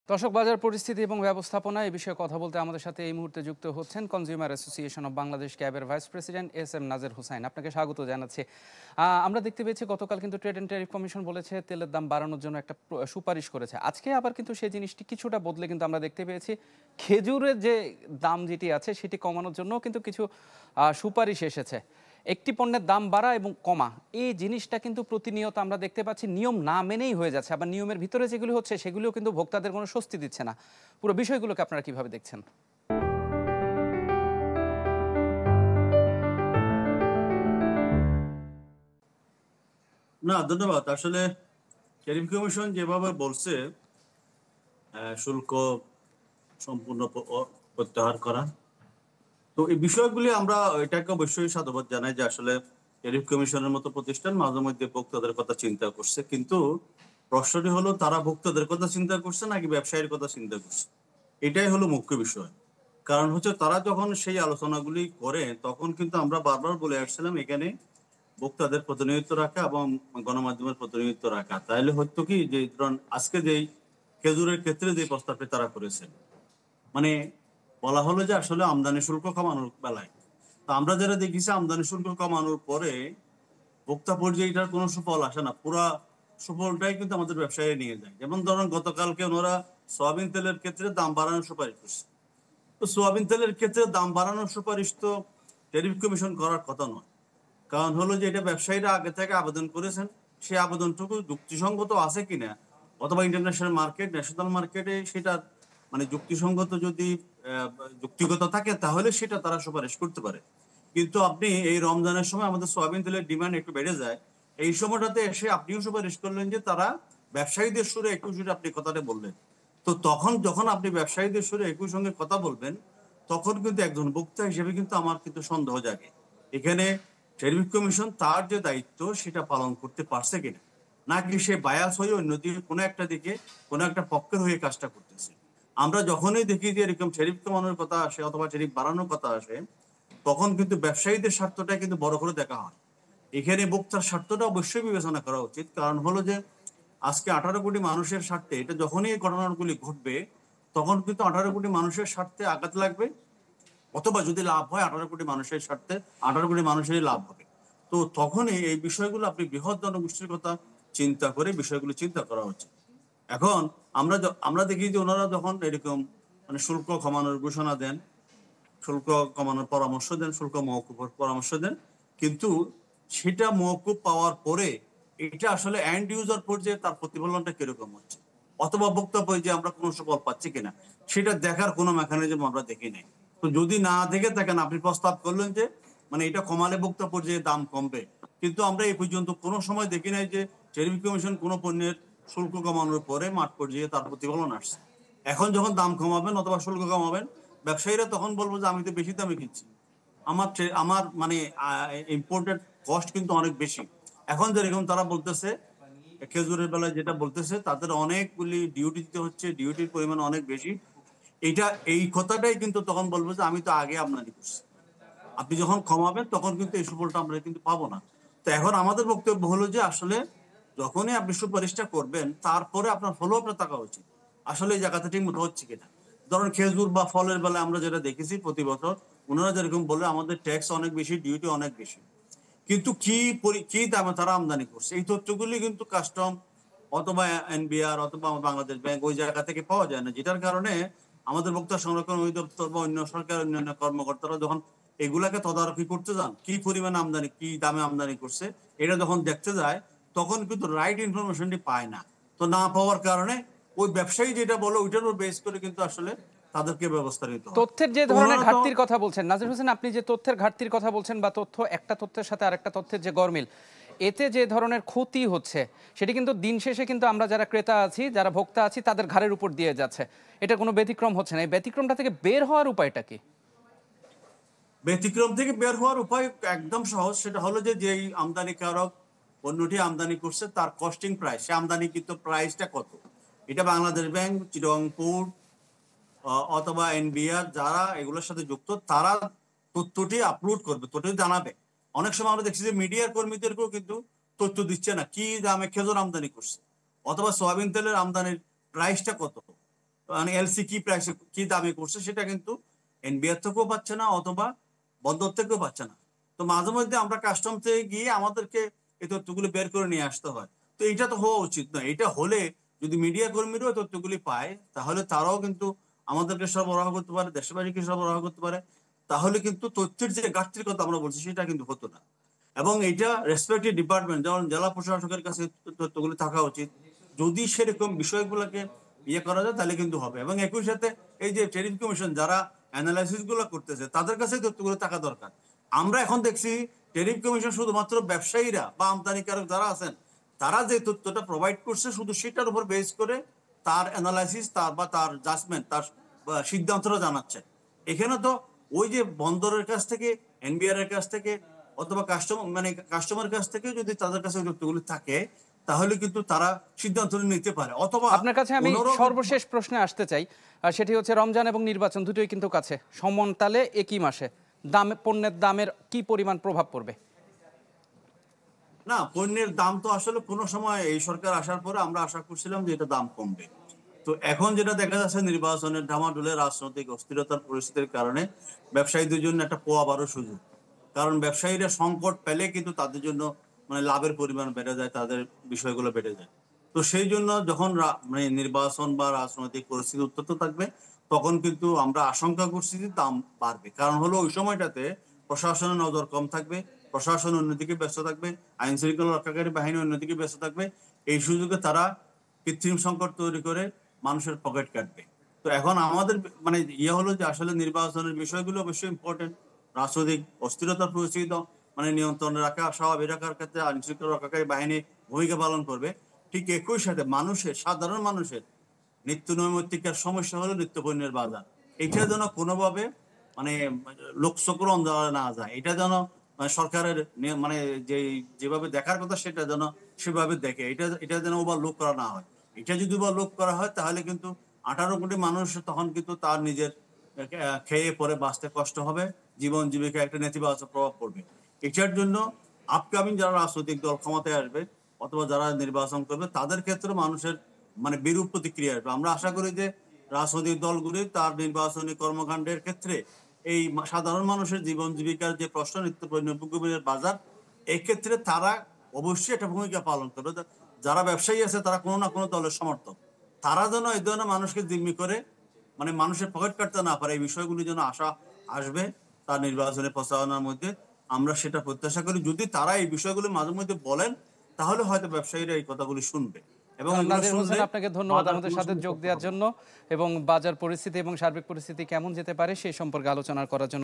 দর্শক, বাজার পরিস্থিতি এবং ব্যবস্থাপনা এই বিষয়ে কথা বলতে আমাদের সাথে এই মুহূর্তে যুক্ত হচ্ছেন কনজিউমার অ্যাসোসিয়েশন অব বাংলাদেশ ক্যাবের vice president S M নাজের Hussain. আপনাকে স্বাগত জানাচ্ছি। আমরা দেখতে পেয়েছি গতকাল কিন্তু ট্রেড অ্যান্ড ট্যারিফ কমিশন বলেছে তেলের দাম বাড়ানোর জন্য একটা সুপারিশ করেছে। আজকে আবার কিন্তু সেই জিনিসটি কিছুটা বদলে কিন্তু আমরা দেখতে পেয়েছি খেজুরের যে দাম যেটি আছে সেটি কমানোর জন্য কিন্তু কিছু সুপারিশ এসেছে। একটি পণ্যের দাম বাড়া এবং কমা, এই জিনিসটা কিন্তু প্রতিনিয়ত আমরা দেখতে পাচ্ছি নিয়ম না মেনেই হয়ে যাচ্ছে। আবার নিয়মের ভিতরে যেগুলো হচ্ছে সেগুলিও কিন্তু ভোক্তাদের কোনো স্বস্তি দিচ্ছে না। পুরো বিষয়গুলোকে আপনারা কিভাবে দেখছেন? না, ধন্যবাদ। আসলে ট্যারিফ কমিশন যেভাবে বলছে শুল্ক সম্পূর্ণ প্রত্যাহার করা, তো এই বিষয়গুলি আমরা এটাকে অবশ্যই সাধুবাদ জানাই যে আসলে ট্যারিফ কমিশনের মতো প্রতিষ্ঠান মাঝে মধ্যে ভোক্তাদের কথা চিন্তা করছে। কিন্তু প্রশ্নটি হলো, তারা ভোক্তাদের কথা চিন্তা করছে নাকি ব্যবসায়ীর কথা চিন্তা করছে? এটাই হলো মুখ্য বিষয়। কারণ হচ্ছে তারা যখন সেই আলোচনাগুলি করে তখন কিন্তু আমরা বারবার বলে আসছিলাম এখানে ভোক্তাদের প্রতিনিধিত্ব রাখা এবং গণমাধ্যমের প্রতিনিধিত্ব রাখা। তাইলে হয়তো কি যে ধরুন আজকে যেই খেজুরের ক্ষেত্রে যে প্রস্তাবটি তারা করেছেন, মানে বলা হলো যে আসলে আমদানি শুল্ক কমানোর বেলায়, তো আমরা যারা দেখেছি আমদানি শুল্ক কমানোর পরে ভোক্তা পর্যায়ে এটার কোনো সুফল আসে না। পুরা সুফলটাই কিন্তু আমাদের ব্যবসায়ী নিয়ে যায়। যেমন ধরুন গতকালকে ওনারা সয়াবিন তেলের ক্ষেত্রে দাম বাড়ানোর সুপারিশ করছে। তো সয়াবিন তেলের ক্ষেত্রে দাম বাড়ানোর সুপারিশ তো ট্যারিফ কমিশন করার কথা নয়। কারণ হলো যে এটা ব্যবসায়ীরা আগে থেকে আবেদন করেছেন, সেই আবেদনটুকু যুক্তিসঙ্গত আছে কিনা, অথবা ইন্টারন্যাশনাল মার্কেট, ন্যাশনাল মার্কেটে সেটা মানে যুক্তিসঙ্গত যদি যুক্তিগত থাকে তাহলে সেটা তারা সুপারিশ করতে পারে। কিন্তু আপনি এই রমজানের সময় আমাদের সয়াবিন তেলের ডিমান্ড একটু বেড়ে যায়, এই সময়টাতে এসে আপনিও সুপারিশ করলেন যে তারা ব্যবসায়ীদের সুরে একটু সুরে আপনি কথাটা বললেন। তো তখন যখন আপনি ব্যবসায়ীদের সুরে একই সঙ্গে কথা বলবেন, তখন কিন্তু একজন ভোক্তা হিসেবে কিন্তু আমার কিন্তু সন্দেহ জাগে এখানে ট্যারিফ কমিশন তার যে দায়িত্ব সেটা পালন করতে পারছে কিনা, নাকি সে বায়াস হয়ে অন্যদিকে কোনো একটা দিকে কোনো একটা পক্ষের হয়ে কাজটা করতেছে। আমরা যখনই দেখি যে এরকম ট্যারিফ কমানোর কথা আসে অথবা ট্যারিফ বাড়ানোর কথা আসে, তখন কিন্তু ব্যবসায়ীদের স্বার্থটা কিন্তু বড় করে দেখা হয়। এখানে ভোক্তার স্বার্থটা অবশ্যই বিবেচনা করা উচিত। কারণ হলো যে আজকে 18 কোটি মানুষের স্বার্থে এটা যখনই এই ঘটনাগুলি ঘটবে, তখন কিন্তু 18 কোটি মানুষের স্বার্থে আঘাত লাগবে, অথবা যদি লাভ হয় 18 কোটি মানুষের স্বার্থে 18 কোটি মানুষেরই লাভ হবে। তো তখনই এই বিষয়গুলো আপনি বৃহৎ জনগোষ্ঠীর কথা চিন্তা করে বিষয়গুলো চিন্তা করা উচিত। এখন আমরা দেখি যে ওনারা যখন এরকম মানে শুল্ক কমানোর ঘোষণা দেন, শুল্ক কমানোর পরামর্শ দেন, শুল্ক মওকুফের পরামর্শ দেন, কিন্তু সেটা মওকুফ পাওয়ার পরে এটা আসলে এন্ড ইউজার পর্যায়ে তার প্রতিফলনটা কিরকম হচ্ছে, অথবা ভোক্তা পর্যায়ে আমরা কোনো সুফল পাচ্ছি কিনা, সেটা দেখার কোনো মেকানিজম আমরা দেখি নাই। তো যদি না দেখে থাকেন, আপনি প্রস্তাব করলেন যে মানে এটা কমালে ভোক্তা পর্যায়ে দাম কমবে, কিন্তু আমরা এই পর্যন্ত কোনো সময় দেখি নাই যে ট্যারিফ কমিশন কোনো পণ্যের শুল্ক কমানোর পরে মাঠ পর্যায়ে তার প্রতিফলন আসছে। এখন যখন দাম কমাবেন অথবা শুল্ক কমাবেন, ব্যবসায়ীরা তখন বলবো যে আমি তো বেশি দামে কিনছি, আমার মানে ইম্পোর্টেড কস্ট কিন্তু অনেক বেশি। এখন যেরকম তারা বলতেছে খেজুরের বেলায় যেটা বলতেছে তাদের অনেকগুলি ডিউটি দিতে হচ্ছে, ডিউটির পরিমাণ অনেক বেশি। এটা এই কথাটাই কিন্তু তখন বলবো যে আমি তো আগে আমদানি করছি, আপনি যখন কমাবেন তখন কিন্তু এই সুফলটা আমরা কিন্তু পাবো না। তো এখন আমাদের বক্তব্য হলো যে আসলে যখনই আপনি সুপারিশটা করবেন তারপরে আপনার ফলো আপটা থাকা উচিত, আসলে এই জায়গাটা ঠিক মতো হচ্ছে কিনা। ধরুন খেজুর বা ফলের বেলায় আমরা যেটা দেখেছি প্রতি বছর ওনারা যেরকম বলে আমাদের ট্যাক্স অনেক বেশি, ডিউটি অনেক বেশি, কিন্তু কি দামে তারা আমদানি করছে এই তথ্যগুলি কিন্তু কাস্টম অথবা এনবিআর অথবা বাংলাদেশ ব্যাংক ওই জায়গা থেকে পাওয়া যায় না, যেটার কারণে আমাদের ভোক্তা সংরক্ষণ অধিদপ্তর বা অন্য সরকার অন্যান্য কর্মকর্তারা যখন এগুলাকে তদারকি করতে যান, কি পরিমাণে আমদানি, কি দামে আমদানি করছে এটা যখন দেখতে যায়, তখন কিন্তু রাইট ইনফরমেশনটি পায় না। তো না পাওয়ার কারণে ওই ব্যবসায়ী যেটা বলে ওইটার উপর বেস করে কিন্তু আসলে তাদেরকে ব্যবস্থা নিতে হয়। তথ্যের যে তো ধরনের ওনারা তো ঘাটতির কথা বলছেন নাজির হোসেন, আপনি যে তথ্যের ঘাটতির কথা বলছেন বা তথ্য একটা তথ্যের সাথে আরেকটা তথ্যের যে গরমিল, এতে যে ধরনের ক্ষতি হচ্ছে সেটি কিন্তু দিন শেষে কিন্তু আমরা যারা ক্রেতা আছি, যারা ভোক্তা আছি, তাদের ঘাড়ের উপর দিয়ে যাচ্ছে। এটা কোনো ব্যতিক্রম হচ্ছে না। এই ব্যতিক্রমটা থেকে বের হওয়ার উপায়টা কি? ব্যতিক্রম থেকে বের হওয়ার উপায় একদম সহজ। সেটা হলো যে যেই আমদানিকারক পণ্যটি আমদানি করছে তার কস্টিং প্রাইস, সে আমদানিকৃত প্রাইসটা কত, এটা বাংলাদেশ ব্যাংক, চিটগাং পোর্ট অথবা এনবিআর যারা এগুলোর সাথে যুক্ত তারা তথ্যটি আপলোড করবে, তথ্যটি জানাবে। অনেক সময় আমরা দেখছি যে মিডিয়ার কর্মীদেরকেও কিন্তু তথ্য দিচ্ছে না কি দামে খেজুর আমদানি করছে, অথবা সয়াবিন তেলের আমদানির প্রাইসটা কত। মানে এলসি কি প্রাইস কি দামে করছে সেটা কিন্তু এনবিআর থেকেও পাচ্ছে না, অথবা বন্দর থেকেও পাচ্ছে না। তো মাঝে মধ্যে আমরা কাস্টম থেকে গিয়ে আমাদেরকে এই তথ্যগুলো বের করে নিয়ে আসতে হয়। তো এটা তো হওয়া উচিত নয়। এটা হলে যদি মিডিয়া কর্মীরাও তথ্যগুলি পায়, তাহলে তারাও কিন্তু আমাদেরকে সরবরাহ করতে পারে, দেশবাসীকে সরবরাহ করতে পারে। তাহলে কিন্তু তথ্যের যে ঘাটতির কথা আমরা বলছি সেটা কিন্তু হতো না। এবং এটা রেসপেক্টিভ ডিপার্টমেন্ট, যেমন জেলা প্রশাসকের কাছে তথ্যগুলি থাকা উচিত। যদি সেরকম বিষয়গুলোকে করা যায় তাহলে কিন্তু হবে। এবং একই সাথে এই যে ট্যারিফ কমিশন যারা অ্যানালাইসিস গুলো করতেছে তাদের কাছে তথ্যগুলো থাকা দরকার। আমরা এখন দেখছি ট্যারিফ কমিশন শুধুমাত্র ব্যবসায়ীরা বা আমদানিকারক যারা আছেন তারা যে তথ্যটা প্রোভাইড করছে শুধু সেটার উপর বেস করে তার অ্যানালাইসিস, তার জাজমেন্ট, তার সিদ্ধান্তটা জানাচ্ছে। এখানে তো ওই যে বন্দরের কাছ থেকে, এনবিআর এর কাছ থেকে, অথবা কাস্টমার কাছ থেকে যদি তাদের কাছে তথ্যগুলি থাকে, তাহলে কিন্তু তারা সিদ্ধান্ত নিতে পারে। অথবা আপনার কাছে আমি সর্বশেষ প্রশ্নে আসতে চাই, সেটি হচ্ছে রমজান এবং নির্বাচন দুটোই কিন্তু কাছে, সমান তালে একই মাসে পণ্যের দামের কি পরিমাণ প্রভাব পড়বে? না, পণ্যের দাম তো আসলে কোনো সময় এই সরকার আসার পরে আমরা আশা করছিলাম যে এটা দাম কমবে। তো এখন যেটা দেখা যাচ্ছে নির্বাচনের ডামাডোলে রাজনৈতিক অস্থিরতার পরিস্থিতির কারণে ব্যবসায়ীদের জন্য একটা পোয়া বারো সুযোগ। কারণ ব্যবসায়ীরা সংকট পেলে কিন্তু তাদের জন্য মানে লাভের পরিমাণ বেড়ে যায়, তাদের বিষয়গুলো বেড়ে যায়। তো সেই জন্য যখন মানে নির্বাচন বা রাজনৈতিক পরিস্থিতি উত্তপ্ত থাকবে, তখন কিন্তু আমরা আশঙ্কা করছি যে দাম বাড়বে। কারণ হলো ওই সময়টাতে প্রশাসনের নজর কম থাকবে, প্রশাসন অন্যদিকে ব্যস্ত থাকবে, আইন শৃঙ্খলা রক্ষাকারী বাহিনী অন্যদিকে ব্যস্ত থাকবে। এই সুযোগে তারা কৃত্রিম সংকট তৈরি করে মানুষের পকেট কাটবে। তো এখন আমাদের মানে হলো যে আসলে নির্বাচনের বিষয়গুলো অবশ্যই ইম্পর্টেন্ট। রাজনৈতিক অস্থিরতার পরিস্থিতি মানে নিয়ন্ত্রণে রাখা, স্বাভাবিক রাখার ক্ষেত্রে আইন শৃঙ্খলা রক্ষাকারী বাহিনী ভূমিকা পালন করবে। ঠিক একই সাথে সাধারণ মানুষের নিত্য নৈমিত্তিকার সমস্যা হলো নিত্যপণ্যের বাজার। এটা যেন কোনোভাবে মানে লোকচক্র অন্ধকারে না যায়। এটা যেন মানে সরকারের মানে যেভাবে দেখার কথা সেটা যেন সেভাবে দেখে। এটা যেন ওভারলোক করা না হয়। এটা যদি ওভারলোক করা হয় তাহলে কিন্তু 18 কোটি মানুষ তখন কিন্তু তার নিজের খেয়ে পরে বাঁচতে কষ্ট হবে, জীবন জীবিকা একটা নেতিবাচক প্রভাব পড়বে। এটার জন্য আপকামিং যারা রাজনৈতিক দল ক্ষমতায় আসবে অথবা যারা নির্বাচন করবে তাদের ক্ষেত্রে মানুষের মানে বিরূপ প্রতিক্রিয়া আসবে। আমরা আশা করি যে রাজনৈতিক দলগুলি তার নির্বাচনী কর্মকাণ্ডের ক্ষেত্রে এই সাধারণ মানুষের জীবন জীবিকার যে প্রশ্ন, নিত্যপণ্যের বাজার, এক্ষেত্রে তারা অবশ্যই একটা ভূমিকা পালন করবে। যারা ব্যবসায়ী আছে তারা কোনো না কোনো দলের সমর্থক, তারা যেন এই ধরনের মানুষকে জিম্মি করে মানে মানুষের পকেট কাটতে না পারে, এই বিষয়গুলি যেন আসবে তার নির্বাচনের প্রচারণার মধ্যে। আমরা সেটা প্রত্যাশা করি। যদি তারা এই বিষয়গুলি মাঝে মধ্যে বলেন তাহলে হয়তো ব্যবসায়ীরা এই কথাগুলি শুনবে এবং এগুলো নাজির শুনলে হোসেন, আপনাকে ধন্যবাদ বাজার আমাদের কোনো সাথে সময় যোগ শক্ত দেওয়ার হবে না। জন্য এবং বাজার পরিস্থিতি এবং সার্বিক পরিস্থিতি কেমন যেতে পারে সেই সম্পর্কে আলোচনা করার জন্য।